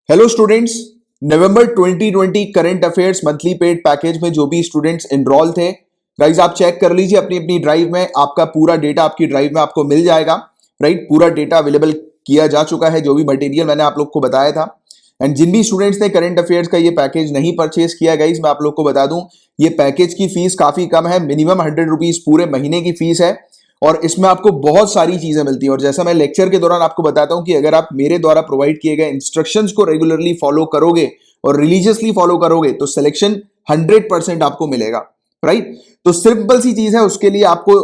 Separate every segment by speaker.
Speaker 1: Hello students, नवंबर 2020 current affairs monthly paid package में जो भी स्टूडेंट्स एनरोल थे, गाइज आप चेक कर लीजिए अपनी अपनी ड्राइव में। आपका पूरा डेटा आपकी ड्राइव में आपको मिल जाएगा। राइट, पूरा डेटा अवेलेबल किया जा चुका है, जो भी मटेरियल मैंने आप लोग को बताया था। एंड जिन भी स्टूडेंट्स ने करंट अफेयर्स का ये पैकेज नहीं परचेज किया, गाइज मैं आप लोग को बता दूं, ये पैकेज की फीस काफी कम है। मिनिमम 100 रुपीज पूरे महीने की फीस है और इसमें आपको बहुत सारी चीजें मिलती हैं। और जैसा मैं लेक्चर के दौरान आपको बताता हूं कि अगर आप मेरे द्वारा प्रोवाइड किए गए इंस्ट्रक्शंस को रेगुलरली फॉलो करोगे और रिलीजियसली फॉलो करोगे तो सिलेक्शन 100% आपको मिलेगा। राइट, तो सिंपल सी चीज है, उसके लिए आपको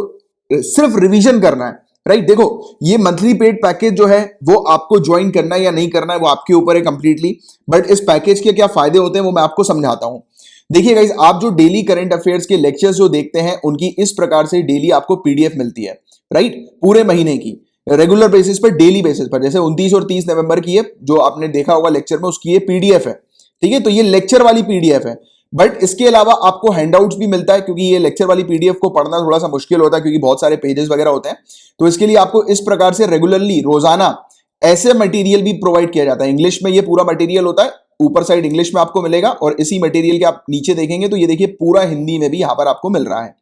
Speaker 1: सिर्फ रिवीजन करना है। राइट, देखो ये मंथली पेड पैकेज जो है वो आपको ज्वाइन करना है या नहीं करना है वो आपके ऊपर है कंप्लीटली। बट इस पैकेज के क्या फायदे होते हैं वो मैं आपको समझाता हूं। देखिए गाइज, आप जो डेली करंट अफेयर्स के लेक्चर्स जो देखते हैं उनकी इस प्रकार से डेली आपको पीडीएफ मिलती है। राइट, पूरे महीने की रेगुलर बेसिस पर, डेली बेसिस पर। जैसे 29 और 30 नवंबर की है जो आपने देखा होगा लेक्चर में, उसकी ये पीडीएफ है। ठीक है, तो ये लेक्चर वाली पीडीएफ है। बट इसके अलावा आपको हैंडआउट्स भी मिलता है, क्योंकि ये लेक्चर वाली पीडीएफ को पढ़ना थोड़ा सा मुश्किल होता है क्योंकि बहुत सारे पेजेस वगैरह होते हैं। तो इसके लिए आपको इस प्रकार से रेगुलरली रोजाना ऐसे मटेरियल भी प्रोवाइड किया जाता है। इंग्लिश में ये पूरा मटेरियल होता है, ऊपर साइड इंग्लिश में आपको मिलेगा, और इसी मटेरियल के आप नीचे देखेंगे तो ये देखिए पूरा हिंदी में भी यहां पर आपको मिल रहा है।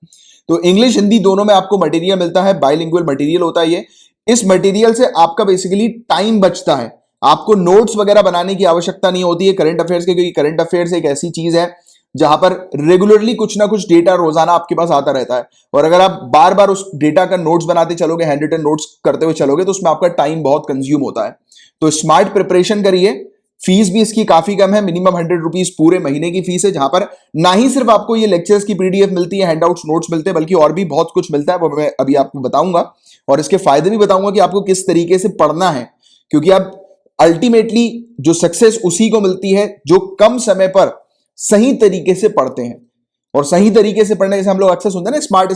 Speaker 1: तो इंग्लिश हिंदी दोनों में आपको मटेरियल मिलता है, बाइलिंगुअल मटेरियल होता है ये। इस मटेरियल से आपका बेसिकली टाइम बचता है, आपको नोट्स वगैरह बनाने की आवश्यकता नहीं होती है करंट अफेयर्स के, क्योंकि करंट अफेयर्स एक ऐसी चीज है जहां पर रेगुलरली कुछ ना कुछ डेटा रोजाना आपके पास आता रहता है। और अगर आप बार बार उस डेटा का नोट्स बनाते चलोगे, हैंड रिटन नोट्स करते हुए चलोगे, तो उसमें आपका टाइम बहुत कंज्यूम होता है। तो स्मार्ट प्रिपरेशन करिए। फीस भी इसकी काफी कम है, मिनिमम 100 रुपीज पूरे महीने की फीस है, जहां पर ना ही सिर्फ आपको ये लेक्चर्स की पीडीएफ मिलती है, हैंडआउट्स नोट्स मिलते हैं, बल्कि और भी बहुत कुछ मिलता है, वो मैं अभी आपको बताऊंगा। और इसके फायदे भी बताऊंगा कि आपको किस तरीके से पढ़ना है, क्योंकि आप अल्टीमेटली जो सक्सेस उसी को मिलती है जो कम समय पर सही तरीके से पढ़ते हैं। और सही तरीके से पढ़ने, जैसे हम लोग अक्सर सुनते हैं ना, स्मार्ट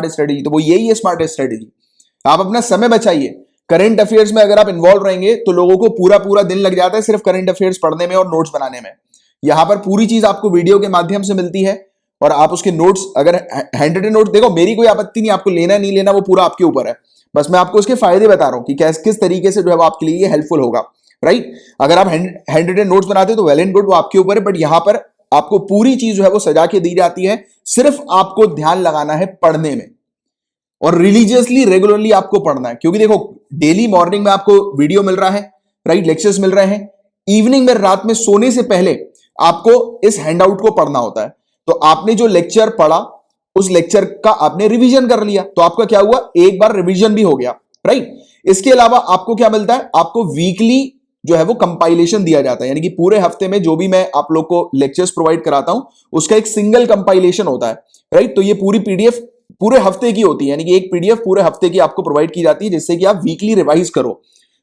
Speaker 1: स्ट्रेटेजी, तो वो यही है स्मार्ट स्ट्रेटेजी। आप अपना समय बचाइए। करंट अफेयर्स में अगर आप इन्वॉल्व रहेंगे तो लोगों को पूरा पूरा दिन लग जाता है सिर्फ करंट अफेयर्स पढ़ने में और नोट्स बनाने में। यहां पर पूरी चीज आपको वीडियो के माध्यम से मिलती है, और आप उसके नोट्स, अगर हैंड रिटन नोट, देखो मेरी कोई आपत्ति नहीं, आपको लेना नहीं लेना वो पूरा आपके ऊपर है। बस मैं आपको उसके फायदे बता रहा हूं कि किस तरीके से जो है वो आपके लिए हेल्पफुल होगा। राइट, अगर आप हैंड रिटन नोट्स बनाते हो तो वेल एंड गुड, वो आपके ऊपर है। बट यहां पर आपको पूरी चीज जो है वो सजा के दी जाती है, सिर्फ आपको ध्यान लगाना है पढ़ने में, और रिलीजियसली रेगुलरली आपको पढ़ना है। क्योंकि देखो डेली मॉर्निंग में आपको वीडियो मिल रहा है, राइट, लेक्चर्स मिल रहे हैं। इवनिंग में, रात में सोने से पहले आपको इस हैंडआउट को पढ़ना होता है। तो आपने जो लेक्चर पढ़ा उस लेक्चर का आपने रिवीजन कर लिया, तो आपका क्या हुआ, एक बार रिवीजन भी हो गया। राइट, इसके अलावा आपको क्या मिलता है, आपको वीकली जो है वो कंपाइलेशन दिया जाता है, यानी कि पूरे हफ्ते में जो भी मैं आप लोग को लेक्चर्स प्रोवाइड कराता हूं उसका एक सिंगल कंपाइलेशन होता है। राइट, तो ये पूरी पीडीएफ पूरे हफ्ते की होती है, यानी कि एक पीडीएफ पूरे हफ्ते की आपको प्रोवाइड की जाती है, जिससे कि आप वीकली रिवाइज करो।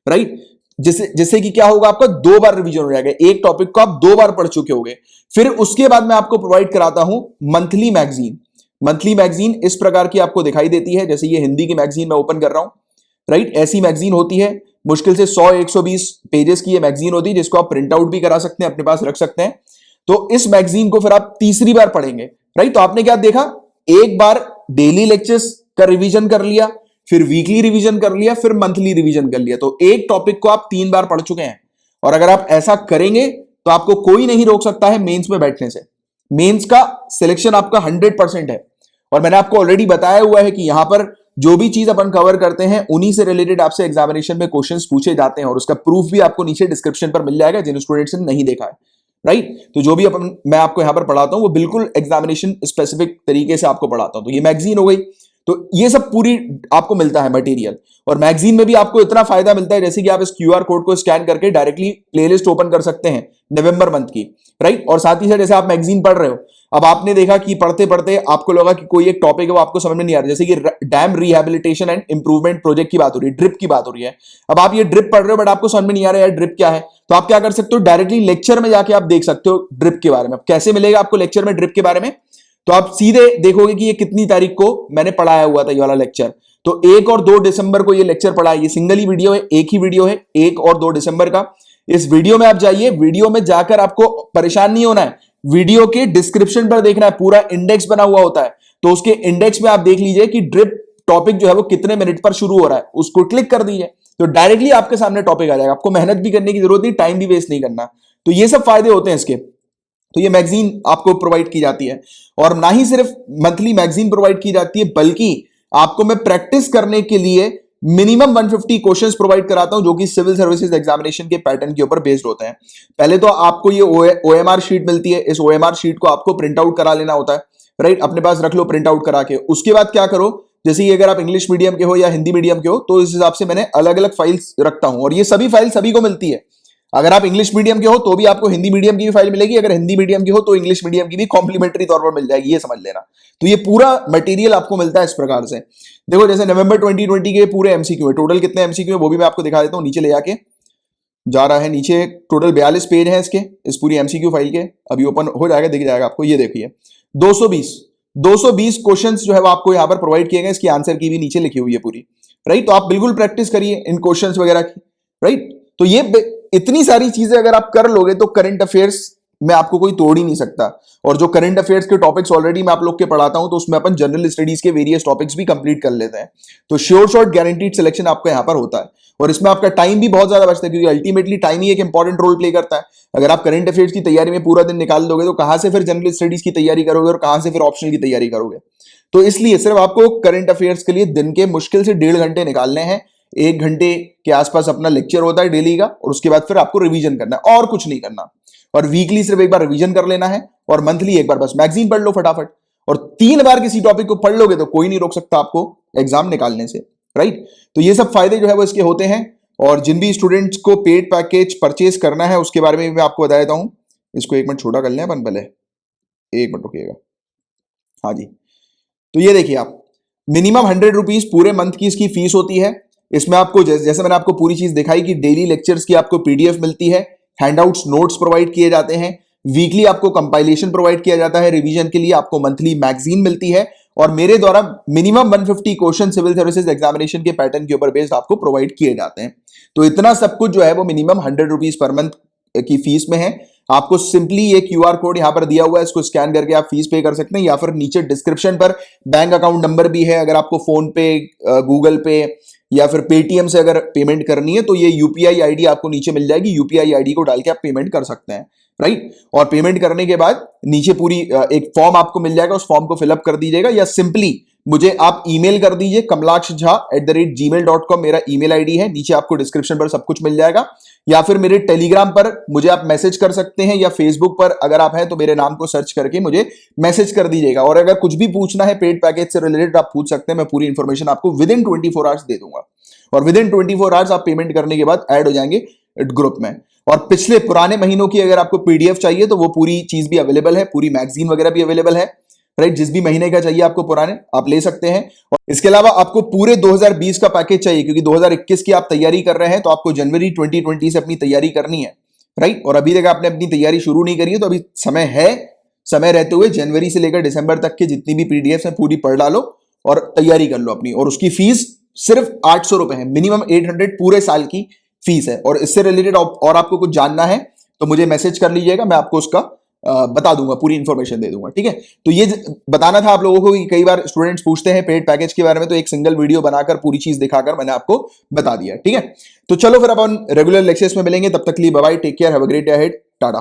Speaker 1: राइट, जिससे कि क्या होगा, आपका 2 बार रिवीजन हो जाएगा, एक टॉपिक को आप 2 बार पढ़ चुके होंगे। फिर उसके बाद मैं आपको प्रोवाइड कराता हूं मंथली मैगजीन। मंथली मैगजीन इस प्रकार की आपको दिखाई देती है, जैसे ये हिंदी की मैगजीन मैं ओपन कर रहा हूं। राइट, ऐसी मैगजीन होती है, मुश्किल से 100-120 पेजेस की ये मैगजीन होती है, जिसको आप प्रिंट आउट भी करा सकते हैं, अपने पास रख सकते हैं। तो इस मैगजीन को फिर आप तीसरी बार पढ़ेंगे। राइट, तो आपने क्या देखा, एक बार डेली लेक्चर्स का रिवीजन कर लिया, फिर वीकली रिवीजन कर लिया, फिर मंथली रिवीजन कर लिया, तो एक टॉपिक को आप 3 बार पढ़ चुके हैं। और अगर आप ऐसा करेंगे तो आपको कोई नहीं रोक सकता है मेंस में बैठने से। मेंस का सिलेक्शन आपका 100% है, और मैंने आपको ऑलरेडी बताया हुआ है कि यहां पर जो भी चीज अपन कवर करते हैं उन्हीं से रिलेटेड आपसे एग्जामिनेशन में क्वेश्चंस पूछे जाते हैं, और उसका प्रूफ भी आपको नीचे डिस्क्रिप्शन पर मिल जाएगा जिन स्टूडेंट्स ने नहीं देखा है। राइट, तो जो भी मैं आपको यहां पर पढ़ाता हूं वो बिल्कुल एग्जामिनेशन स्पेसिफिक तरीके से आपको पढ़ाता हूं। तो ये मैगजीन हो गई, तो ये सब पूरी आपको मिलता है मटेरियल। और मैगजीन में भी आपको इतना फायदा मिलता है, जैसे कि आप इस क्यूआर कोड को स्कैन करके डायरेक्टली प्लेलिस्ट ओपन कर सकते हैं नवंबर मंथ की। राइट, और साथ ही साथ जैसे आप मैगजीन पढ़ रहे हो, अब आपने देखा कि पढ़ते पढ़ते आपको लगा कि कोई एक टॉपिक है वो आपको समझ में नहीं आ रहा, जैसे कि dam rehabilitation and improvement project की बात हो रही है, ड्रिप की बात हो रही है। अब आप ये ड्रिप पढ़ रहे हो बट आपको समझ में नहीं आ रहा है यार ड्रिप क्या है, तो आप क्या कर सकते हो, डायरेक्टली लेक्चर में जाके आप देख सकते हो ड्रिप के बारे में। कैसे मिलेगा आपको लेक्चर में ड्रिप के बारे में, तो आप सीधे देखोगे कि ये कितनी तारीख को मैंने पढ़ाया हुआ था ये वाला लेक्चर। तो 1 और 2 दिसंबर को ये लेक्चर पढ़ा है, ये सिंगल ही वीडियो है, एक ही वीडियो है 1 और 2 दिसंबर का। इस वीडियो में आप जाइए, वीडियो में जाकर आपको परेशान नहीं होना है, वीडियो के डिस्क्रिप्शन पर देखना है, पूरा इंडेक्स बना हुआ होता है, तो उसके इंडेक्स में आप देख लीजिए कि ड्रिप टॉपिक जो है वो कितने मिनट पर शुरू हो रहा है, उसको क्लिक कर दीजिए। तो डायरेक्टली आपके सामने टॉपिक आ जाएगा, आपको मेहनत भी करने की जरूरत नहीं, टाइम भी वेस्ट नहीं करना। तो ये सब फायदे होते हैं इसके। तो ये मैगजीन आपको प्रोवाइड की जाती है, और ना ही सिर्फ मंथली मैगजीन प्रोवाइड की जाती है, बल्कि आपको मैं प्रैक्टिस करने के लिए मिनिमम 150 क्वेश्चंस प्रोवाइड कराता हूं, जो कि सिविल सर्विसेज एग्जामिनेशन के पैटर्न के ऊपर बेस्ड होते हैं। पहले तो आपको ये ओएमआर शीट मिलती है, इस ओएमआर शीट को आपको प्रिंट आउट करा लेना होता है, राइट, अपने पास रख लो प्रिंट आउट करा के। उसके बाद क्या करो, जैसे कि अगर आप इंग्लिश मीडियम के हो या हिंदी मीडियम के हो, तो इस हिसाब से मैंने अलग अलग फाइल्स रखता हूं, और ये सभी फाइल सभी को मिलती है। अगर आप इंग्लिश मीडियम के हो तो भी आपको हिंदी मीडियम की भी फाइल मिलेगी, अगर हिंदी मीडियम की हो तो इंग्लिश मीडियम की भी कॉम्प्लीमेंट्री तौर पर मिल जाएगी, ये समझ लेना। तो ये पूरा मटेरियल आपको मिलता है इस प्रकार से। देखो जैसे नवंबर 2020 के पूरे एमसीक्यू है, टोटल कितने एमसीक्यू है वो भी मैं आपको दिखा देता हूं, नीचे ले जाके जा रहा है, नीचे टोटल 42 पेज है इसके, इस पूरी एमसीक्यू फाइल के। अभी ओपन हो जाएगा, दिख जाएगा आपको, ये देखिए 220 क्वेश्चंस जो है वो आपको यहां पर प्रोवाइड किए गए, इसकी आंसर की भी नीचे लिखी हुई है पूरी, राइट। तो आप बिल्कुल प्रैक्टिस करिए इन क्वेश्चंस वगैरह की, राइट। तो ये इतनी सारी चीजें अगर आप कर लोगे तो करंट अफेयर्स में आपको कोई तोड़ ही नहीं सकता। और जो करंट अफेयर्स के टॉपिक्स ऑलरेडी मैं आप लोग के पढ़ाता हूं, तो उसमें अपन जनरल स्टडीज के वेरियस टॉपिक्स भी कंप्लीट कर लेते हैं। तो श्योर शॉट गारंटीड सिलेक्शन आपका यहां पर होता है, और इसमें आपका टाइम भी बहुत ज्यादा बचता है, क्योंकि अल्टीमेटली टाइम ही एक इंपॉर्टेंट रोल प्ले करता है। अगर आप करंट अफेयर्स की तैयारी में पूरा दिन निकाल दोगे तो कहां से फिर जनरल स्टडीज की तैयारी करोगे, और कहां से फिर ऑप्शनल की तैयारी करोगे। तो इसलिए सिर्फ आपको करंट अफेयर्स के लिए दिन के मुश्किल से 1.5 घंटे निकालने हैं। 1 घंटे के आसपास अपना लेक्चर होता है डेली का, और उसके बाद फिर आपको रिवीजन करना है, और कुछ नहीं करना। और वीकली सिर्फ एक बार रिवीजन कर लेना है, और मंथली एक बार बस मैगजीन पढ़ लो फटाफट। और 3 बार किसी टॉपिक को पढ़ लोगे तो कोई नहीं रोक सकता आपको एग्जाम निकालने से, राइट। तो ये सब फायदे जो है वो इसके होते हैं। और जिन भी स्टूडेंट्स को पेड पैकेज परचेज करना है उसके बारे में भी मैं आपको बता देता हूं। इसको 1 मिनट छोटा कर लें अपन पहले, 1 मिनट रुकिएगा। हाँ जी, तो ये देखिए आप, मिनिमम 100 रुपीज पूरे मंथ की इसकी फीस होती है। इसमें आपको जैसे मैंने आपको पूरी चीज दिखाई कि डेली लेक्चर्स की आपको पीडीएफ मिलती है, हैंडआउट्स नोट्स प्रोवाइड किए जाते हैं, वीकली आपको कंपाइलेशन प्रोवाइड किया जाता है रिवीजन के लिए, आपको मंथली मैगजीन मिलती है, और मेरे द्वारा minimum 150 question civil services examination के पैटर्न के ऊपर बेस्ड आपको प्रोवाइड किए जाते हैं। तो इतना सब कुछ जो है वो मिनिमम 100 रुपीज पर मंथ की फीस में है। आपको सिंपली ये क्यूआर कोड यहां पर दिया हुआ है, इसको स्कैन करके आप फीस पे कर सकते हैं, या फिर नीचे डिस्क्रिप्शन पर बैंक अकाउंट नंबर भी है। अगर आपको फोन पे, गूगल पे या फिर पेटीएम से अगर पेमेंट करनी है तो ये यूपीआई आईडी आपको नीचे मिल जाएगी, यूपीआई आईडी को डाल के आप पेमेंट कर सकते हैं, राइट। और पेमेंट करने के बाद नीचे पूरी एक फॉर्म आपको मिल जाएगा, उस फॉर्म को फिलअप कर दीजिएगा, या सिंपली मुझे आप ईमेल कर दीजिए kamlakshjha@gmail.com मेरा ईमेल आईडी है, नीचे आपको डिस्क्रिप्शन पर सब कुछ मिल जाएगा। या फिर मेरे टेलीग्राम पर मुझे आप मैसेज कर सकते हैं, या फेसबुक पर अगर आप हैं तो मेरे नाम को सर्च करके मुझे मैसेज कर दीजिएगा। और अगर कुछ भी पूछना है पेड पैकेज से रिलेटेड आप पूछ सकते हैं, मैं पूरी इंफॉर्मेशन आपको विद इन 24 आवर्स दे दूंगा। और विद इन 24 आवर्स आप पेमेंट करने के बाद ऐड हो जाएंगे ग्रुप में। और पिछले पुराने महीनों की अगर आपको पीडीएफ चाहिए तो वो पूरी चीज भी अवेलेबल है, पूरी मैगजीन वगैरह भी अवेलेबल है, राइट। जिस भी महीने का चाहिए आपको पुराने आप ले सकते हैं। और इसके अलावा आपको पूरे 2020 का पैकेज चाहिए, क्योंकि 2021 की आप तैयारी कर रहे हैं, तो आपको जनवरी 2020 से अपनी तैयारी करनी है, राइट। और अभी तक आपने अपनी तैयारी शुरू नहीं करी है तो अभी समय है, समय रहते हुए जनवरी से लेकर दिसंबर तक के जितनी भी पीडीएफ है पूरी पढ़ डालो और तैयारी कर लो अपनी। और उसकी फीस सिर्फ 800 रुपए है, मिनिमम 800 पूरे साल की फीस है। और इससे रिलेटेड और आपको कुछ जानना है तो मुझे मैसेज कर लीजिएगा, मैं आपको उसका बता दूंगा, पूरी इंफॉर्मेशन दे दूंगा, ठीक है। तो ये बताना था आप लोगों को कि कई बार स्टूडेंट्स पूछते हैं पेड पैकेज के बारे में, तो एक सिंगल वीडियो बनाकर पूरी चीज दिखाकर मैंने आपको बता दिया, ठीक है। तो चलो फिर अपन रेगुलर लेक्चर्स में मिलेंगे, तब तक के लिए bye bye, take care, have a great day ahead, Tata.